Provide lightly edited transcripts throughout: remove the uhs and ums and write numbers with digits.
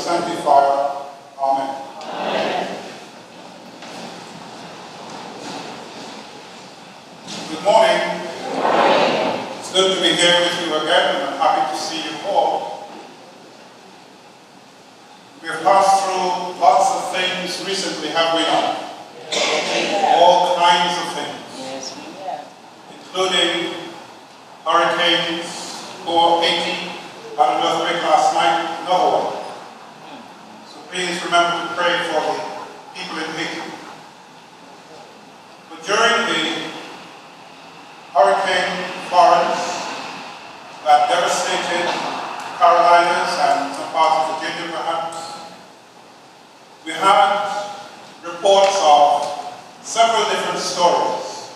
Sanctifier. Amen. Amen. Good morning. It's good to be here with you again, and I'm happy to see you all. We have passed through lots of things recently, have we not? All kinds of things. Yes, we have. Including hurricanes, poor Haiti, had an earthquake last night, another one. So please remember to pray for the people in Haiti. But during the Hurricane Florence that devastated the Carolinas and some parts of Virginia perhaps, we had reports of several different stories.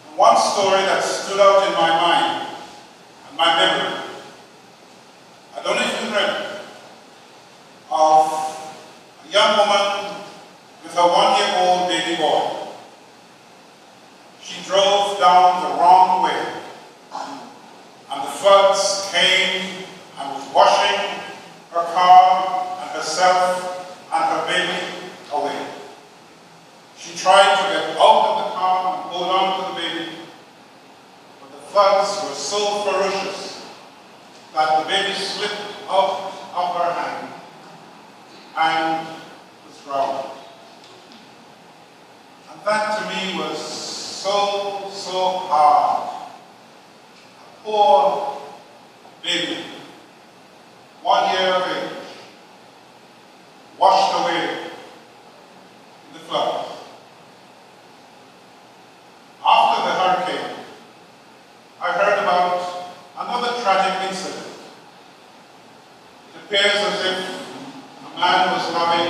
And one story that stood out in my mind and my memory, I don't know if you read it, of a young woman with a 1-year-old baby boy. She drove down the wrong way, and the floods came and was washing her car and herself and her baby away. She tried to get out of the car and hold on to the baby, but the floods were so ferocious that the baby slipped out of her hand and was drowned. And that to me was so hard. A poor baby, 1 year of age, washed away in the flood. After the hurricane, I heard about another tragic incident. It appears as if a man was having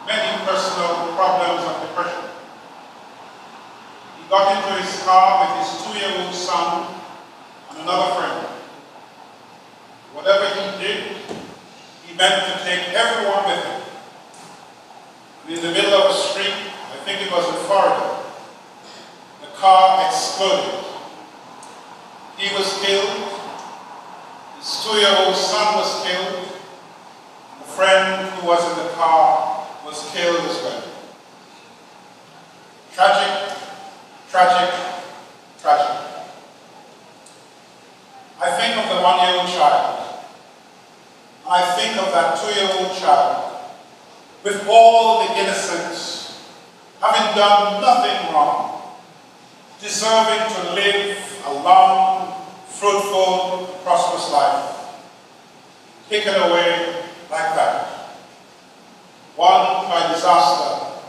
many personal problems of depression. He got into his car with his 2-year-old son and another friend. Whatever he did, he meant to take everyone with him. And in the middle of a street, I think it was in Florida, the car exploded. He was killed, his 2-year-old son was killed, and the friend who was in the car was killed as well. Tragic, tragic, tragic. I think of the 1-year-old child. I think of that 2-year-old child with all the innocence, having done nothing wrong, deserving to live a long, fruitful, prosperous life, taken away like that. One by disaster,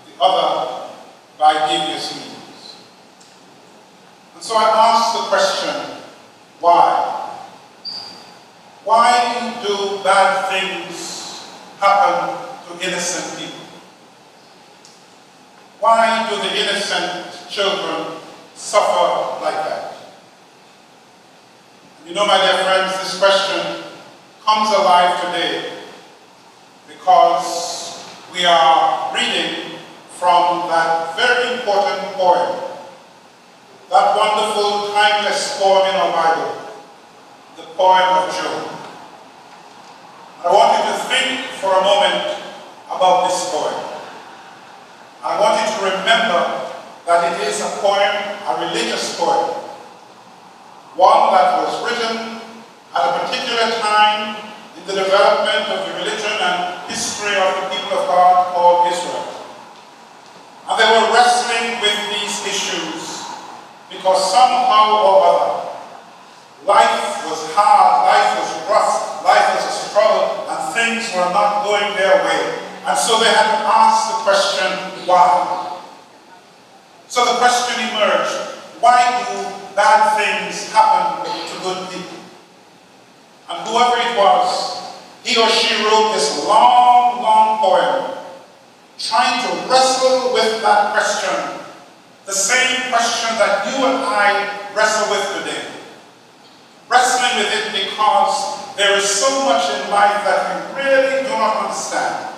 the other by devious means. And so I ask the question, why? Why do bad things happen to innocent people? Why do the innocent children suffer like that? You know, my dear friends, this question comes alive today because we are reading from that very important poem, that wonderful, timeless poem in our Bible, the poem of Job. I want you to think for a moment about this poem. I want you to remember that it is a poem, a religious poem, one that was written at a particular time in the development of the religion and history of the people of God called Israel. And they were wrestling with these issues because somehow or other, life was hard, life was rough, life was a struggle, and things were not going their way. And so they had to ask the question, why? So the question emerged, why do bad things happen to good people? And whoever it was, he or she wrote this long, long poem, trying to wrestle with that question, the same question that you and I wrestle with today. Wrestling with it because there is so much in life that we really do not understand.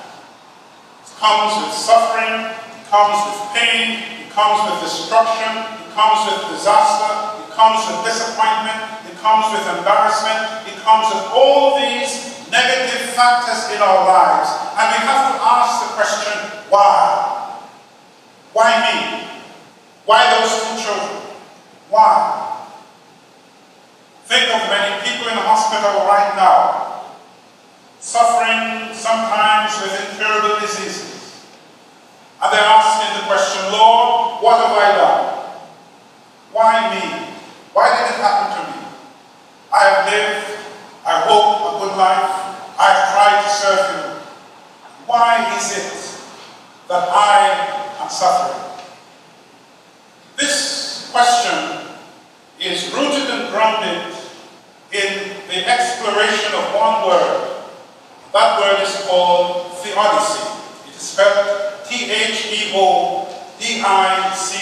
It comes with suffering, it comes with pain, it comes with destruction, it comes with disaster, it comes with disappointment, it comes with embarrassment, it comes with all these negative factors in our lives, and we have to ask the question, why? Why me? Why those two children? Why? Think of many people in the hospital right now, suffering sometimes with incurable diseases. And they're asking the question, Lord, what have I done? Why me? Why did it happen to me? I have lived, I hope, a good life. I have tried to serve you. Why is it that I am suffering? This question is rooted and grounded in the exploration of one word. That word is called theodicy. It is spelled Theodicy.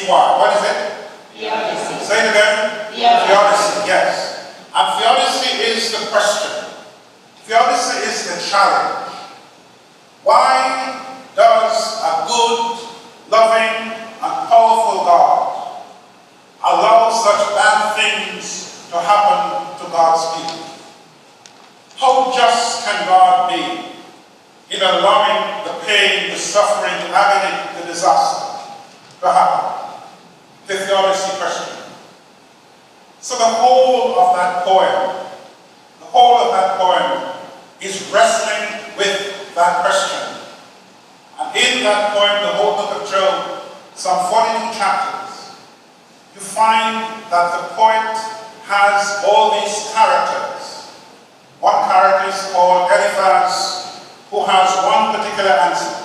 What is it? Theodicy. Say it again. Theodicy, yes. And theodicy is the question. Theodicy is the challenge. Why does a good, loving, and powerful God allow such bad things to happen to God's people? How just can God be in allowing the pain, the suffering, the agony, the disaster to happen? The theodicy question. So the whole of that poem is wrestling with that question. And in that poem, the whole book of Job, some 42 chapters, you find that the poet has all these characters. One character is called Eliphaz, who has one particular answer.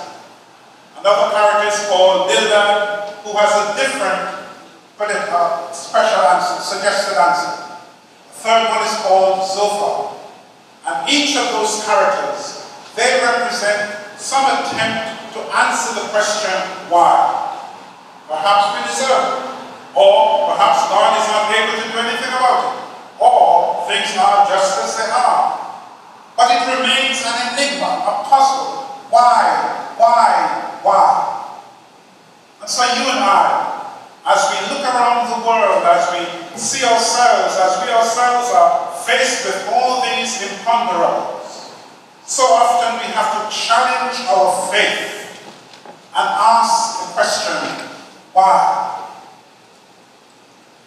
Another character is called Bildad, who has a different special answer, suggested answer. The third one is called Zophar. And each of those characters, they represent some attempt to answer the question, why? Perhaps we deserve it. Or perhaps God is not able to do anything about it. Or things are just as they are. But it remains an enigma, a puzzle. Why? And so you and I, as we look around the world, as we see ourselves, as we ourselves are faced with all these imponderables, so often we have to challenge our faith and ask the question, why?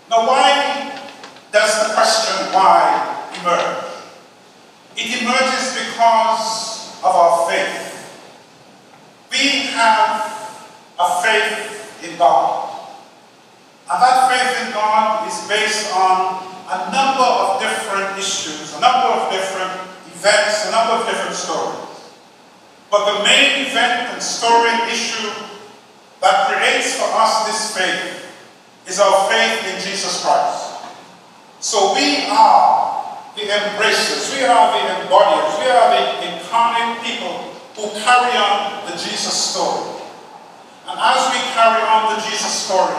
Now, why does the question why emerge? It emerges because of our faith. We have a faith in God. And that faith in God is based on a number of different issues, a number of different events, a number of different stories. But the main event and story issue that creates for us this faith is our faith in Jesus Christ. So we are the embracers, we are the embodiers, we are the incarnate people who carry on the Jesus story. And as we carry on the Jesus story,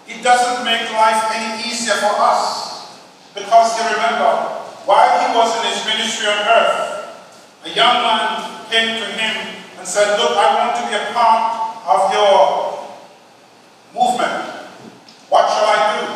it doesn't make life any easier for us. Because you remember, while he was in his ministry on earth, a young man came to him and said, look, I want to be a part of your movement. What shall I do?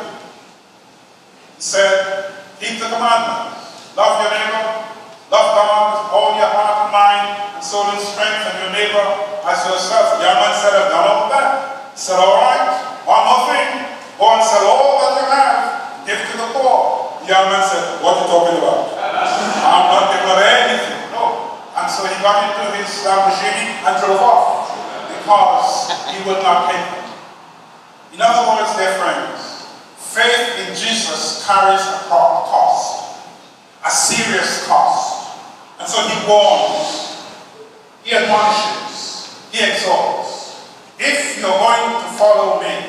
He said, keep the commandments. Love your neighbor, love God with all your heart and mind, and soul and strength, and your neighbor as yourself. The young man said, I've done all that. He said, all right, one more thing. Go and sell all that you have, give to the poor. The young man said, what are you talking about? I'm not giving away anything. No. And so he got into his Lamborghini and drove off because he would not pay them. In other words, dear friends, faith in Jesus carries a cost, a serious cost. And so he warns, he admonishes, he exhorts. If you're going to follow me,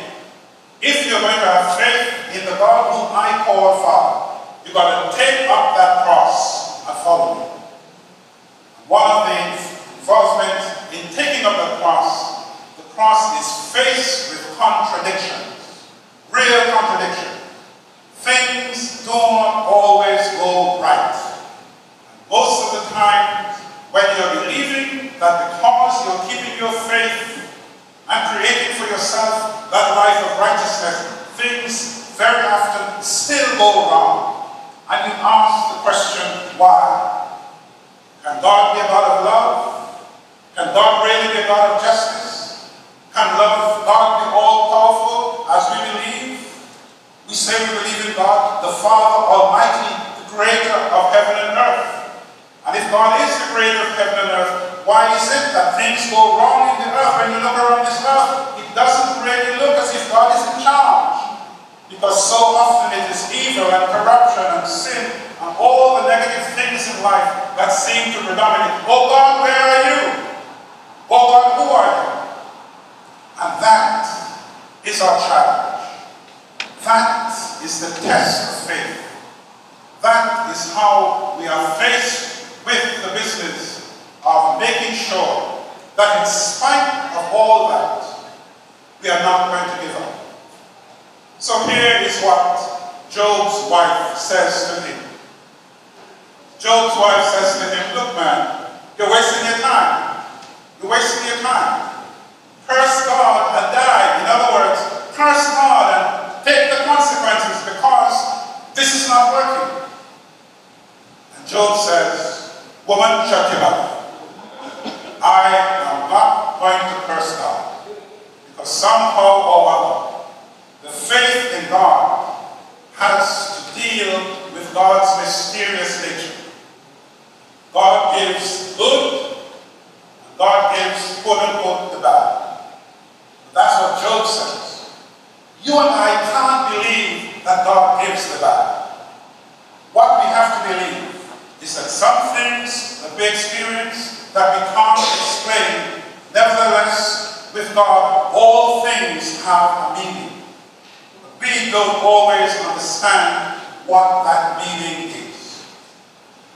if you're going to have faith in the God whom I call Father, you've got to take up that cross and follow me. One of the involvements in taking up the cross is faced with contradictions, real contradiction. Things don't always go right. And most of the time, when you're believing that because you're keeping your faith and creating for yourself that life of righteousness, things very often still go wrong. And you ask the question, why? Can God be a God of love? Can God really be a God of justice? Can God be all-powerful as we believe? We say we believe in God, the Father Almighty, the creator of heaven and earth. And if God is the creator of heaven and earth, why is it that things go wrong in the earth? When you look around this earth, it doesn't really look as if God is in charge. Because so often it is evil and corruption and sin and all the negative things in life that seem to predominate. Oh God, where are you? Oh God, who are you? And that is our challenge. That is the test of faith. That is how we are faced with the business of making sure that in spite of all that, we are not going to give up. So here is what Job's wife says to him. Job's wife says to him, look man, you're wasting your time. You're wasting your time. Curse God and die. In other words, curse God and take the consequences because this is not working. And Job says, woman, shut your mouth. I am not going to curse God because somehow or other, the faith in God has to deal with God's mysterious nature. God gives good, and God gives quote-unquote the bad. That's what Job says. You and I can't believe that God gives the bad. What we have to believe is that some things that we experience that we can't explain, nevertheless, with God, all things have a meaning. We don't always understand what that meaning is.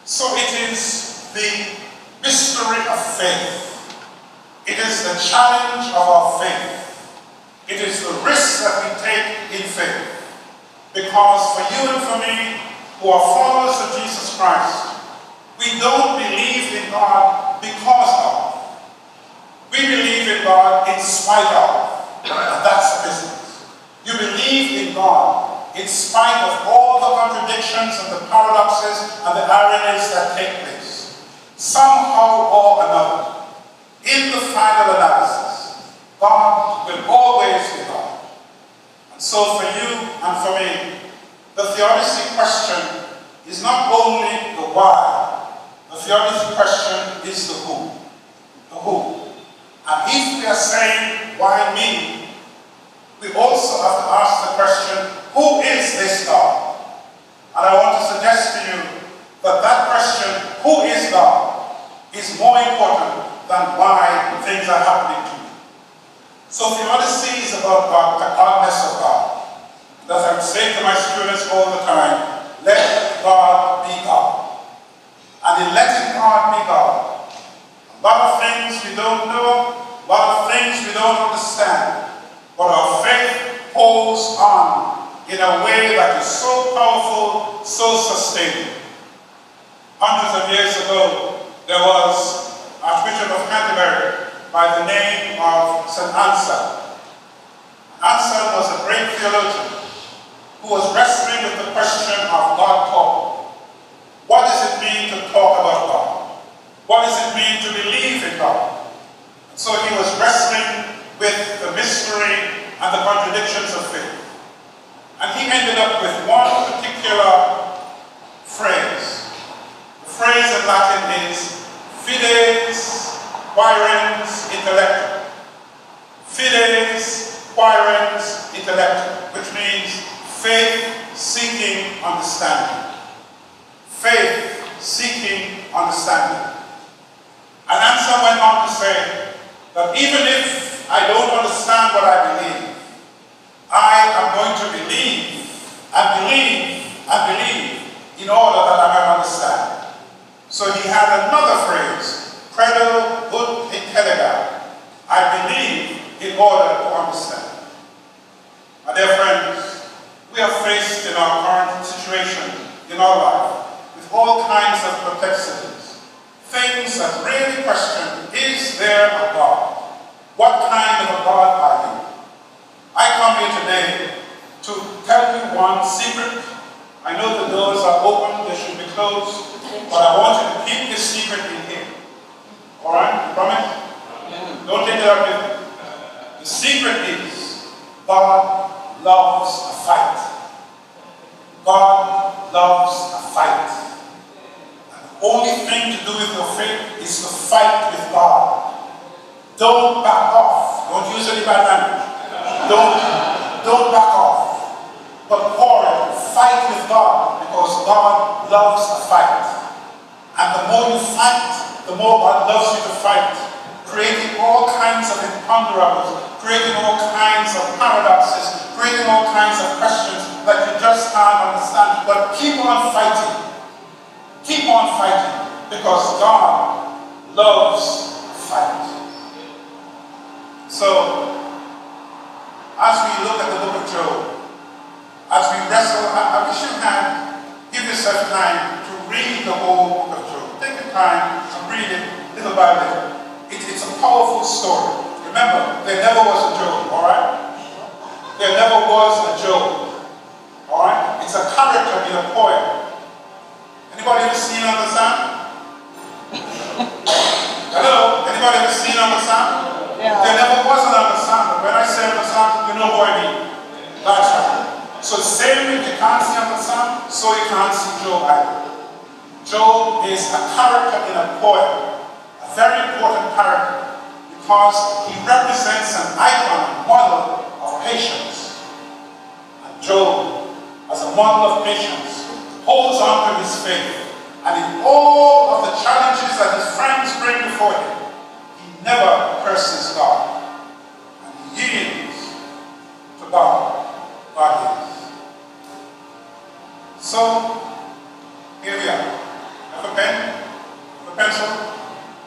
So it is the mystery of faith. It is the challenge of our faith. It is the risk that we take in faith. Because for you and for me, who are followers of Jesus Christ, we don't believe in God because of. We believe in God in spite of. And that's the business. You believe in God in spite of all the contradictions and the paradoxes and the ironies that take place. Somehow or another, in the final analysis, God will always be God. And so for you and for me, the theodicy question is not only the why, the theodicy question is the who. The who. And if we are saying, why me? We also have to ask the question, who is this God? And I want to suggest to you that that question, who is God, is more important than why things are happening to me. So theodicy is about God, the godness of God. As I'm saying to my students all the time, let God be God. And in letting God be God, a lot of things we don't know, a lot of things we don't understand. But our faith holds on in a way that is so powerful, so sustaining. Hundreds of years ago, there was Archbishop of Canterbury by the name of St. Anselm. Anselm was a great theologian who was wrestling with the question of God talk. What does it mean to talk about God? What does it mean to believe in God? And so he was wrestling with the mystery and the contradictions of faith. And he ended up with one particular phrase. The phrase in Latin is fides quaerens intellectum. Fides quaerens intellectum, which means faith seeking understanding. Faith seeking understanding. And Anselm went on to say that even if I don't understand what I believe, I am going to believe and believe and believe in order that I might understand. So he had another phrase, credo ut intelligam. I believe in order to understand. My dear friends, we are faced in our current situation in our life with all kinds of perplexities, things that really question, is there a God? What kind of a God are you? I come here today to tell you one secret. I know the doors are open, they should be closed. But I want you to keep this secret in here. Alright? Promise? Don't take it up with me. The secret is God loves a fight. God loves a fight. And the only thing to do with your faith is to fight with God. Don't back off. Don't use any bad language. Don't back off. But quarrel, fight with God, because God loves a fight. And the more you fight, the more God loves you to fight, creating all kinds of imponderables, creating all kinds of paradoxes, creating all kinds of questions that you just can't understand. But keep on fighting. Keep on fighting, because God loves a fight. So, as we look at the book of Job, as we wrestle, I wish you had, give yourself time to read the whole book of Job. Take the time to read it little by little. It's a powerful story. Remember, there never was a Job, alright? There never was a Job, alright? It's a character in a poem. Anybody ever seen on the sun? Hello? Anybody ever seen on the sun? Yeah. There never was an on the sun, but when I say on the sun, you know who I mean. That's right. So the same way you can't see on the sun, so you can't see Job either. Job is a character in a poem, a very important character, because he represents an icon, a model of patience. And Job, as a model of patience, holds on to his faith. And in all of the challenges that his friends bring before him, he never curses God. And he yields to God. God is. So, here we are. Have a pen? Have a pencil?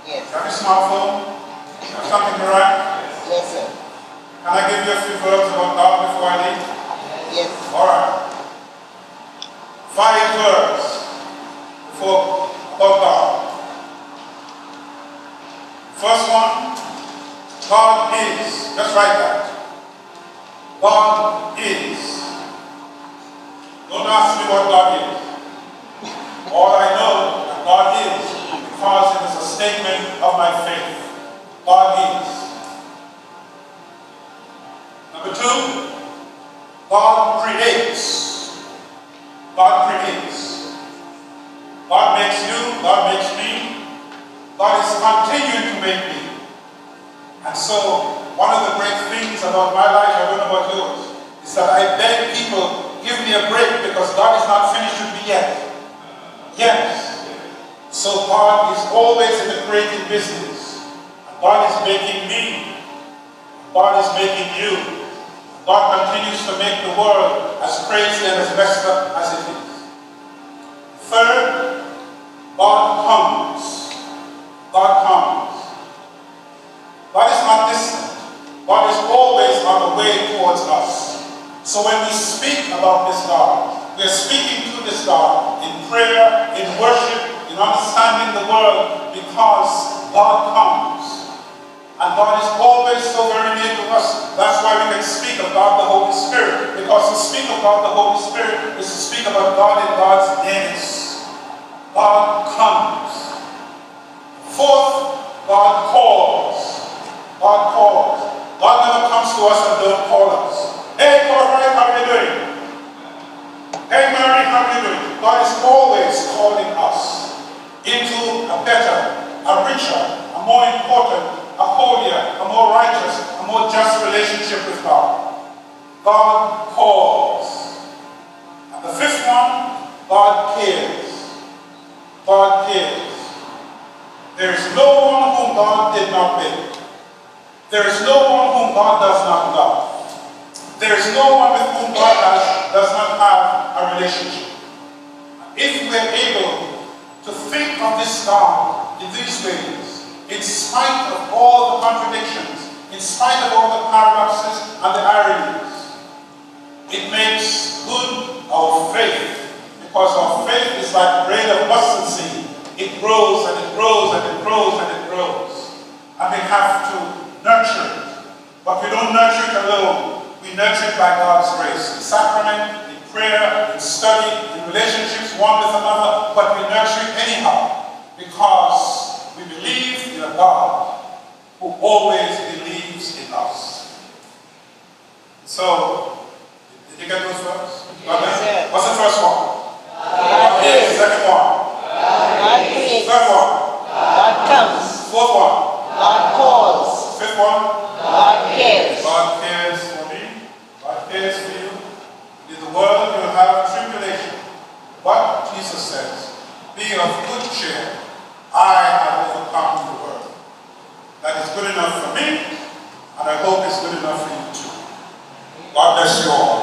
Yes. Have a smartphone? Have something to write? Yes, sir. Can I give you a few words about God before I leave? Yes. Alright. 5 words about God. First one, God is. Just write that. God is. Don't ask me what God is. All I know that God is, because it is a statement of my faith. God is. Number 2, God creates. God creates. God makes you, God makes me. God is continuing to make me. And so, one of the great things about my life, I don't know about yours, is that I beg people, give me a break, because God is not finished with me yet. Yes. So God is always in the creating business. And God is making me. God is making you. God continues to make the world as crazy and as messed up as it is. Third, God comes. God comes. God is not distant. God is always on the way towards us. So when we speak about this God, we are speaking to this God in prayer, in worship, in understanding the world, because God comes. And God is always so very near to us. That's why we can speak about the Holy Spirit. Because to speak about the Holy Spirit is to speak about God in God's nearness. God comes. Fourth, God calls. God calls. God never comes to us and don't call us. Hey, Kortright, how are you doing? Hey, Mary, how are you doing? God is always calling us into a better, a richer, a more important, a holier, a more righteous, a more just relationship with God. God calls. And the fifth one, God cares. God cares. There is no one whom God did not make. There is no one whom God does not love. There is no one with whom God does not have a relationship. If we are able to think of this God in these ways, in spite of all the contradictions, in spite of all the paradoxes and the ironies, it makes good our faith, because our faith is like a grain of mustard seed. It grows and it grows and it grows and it grows. And we have to nurture it. But we don't nurture it alone. We nurture it by God's grace, in sacrament, in prayer, in study, in relationships one with another, but we nurture it anyhow because we believe in a God who always believes in us. So, did you get those words? Yes. What's the first one? God Yes. is. Second one. God creates. Third one. God comes. Fourth one. God calls. Fifth one. God cares. God cares for me. God cares for you. In the world you will have tribulation. But Jesus says, be of good cheer. I have overcome the world. That is good enough for me, and I hope it's good enough for you too. God bless you all.